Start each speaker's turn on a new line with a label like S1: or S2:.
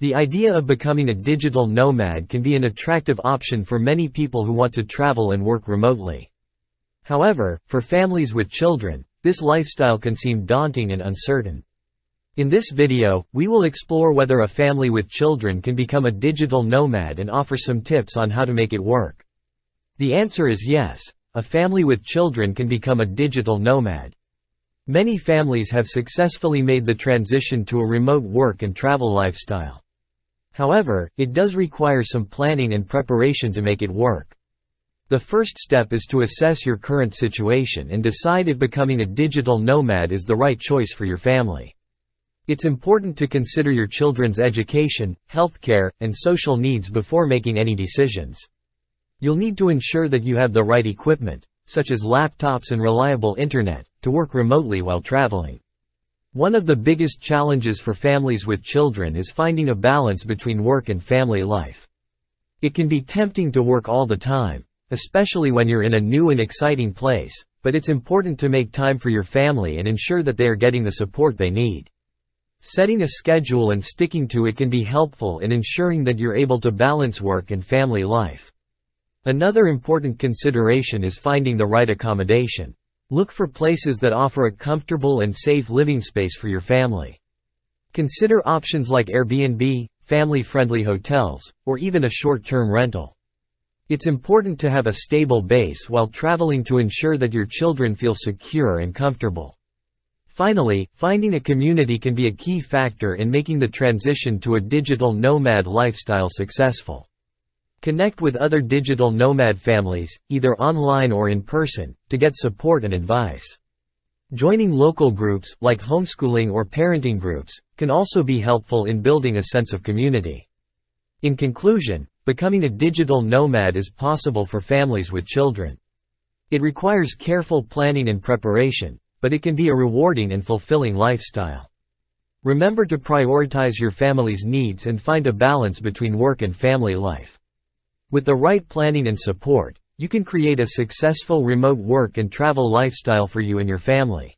S1: The idea of becoming a digital nomad can be an attractive option for many people who want to travel and work remotely. However, for families with children, this lifestyle can seem daunting and uncertain. In this video, we will explore whether a family with children can become a digital nomad and offer some tips on how to make it work. The answer is yes, a family with children can become a digital nomad. Many families have successfully made the transition to a remote work and travel lifestyle. However, it does require some planning and preparation to make it work. The first step is to assess your current situation and decide if becoming a digital nomad is the right choice for your family. It's important to consider your children's education, healthcare, and social needs before making any decisions. You'll need to ensure that you have the right equipment, such as laptops and reliable internet, to work remotely while traveling. One of the biggest challenges for families with children is finding a balance between work and family life. It can be tempting to work all the time, especially when you're in a new and exciting place, but it's important to make time for your family and ensure that they are getting the support they need. Setting a schedule and sticking to it can be helpful in ensuring that you're able to balance work and family life. Another important consideration is finding the right accommodation. Look for places that offer a comfortable and safe living space for your family. Consider options like Airbnb, family-friendly hotels, or even a short-term rental. It's important to have a stable base while traveling to ensure that your children feel secure and comfortable. Finally, finding a community can be a key factor in making the transition to a digital nomad lifestyle successful. Connect with other digital nomad families, either online or in person, to get support and advice. Joining local groups, like homeschooling or parenting groups, can also be helpful in building a sense of community. In conclusion, becoming a digital nomad is possible for families with children. It requires careful planning and preparation, but it can be a rewarding and fulfilling lifestyle. Remember to prioritize your family's needs and find a balance between work and family life. With the right planning and support, you can create a successful remote work and travel lifestyle for you and your family.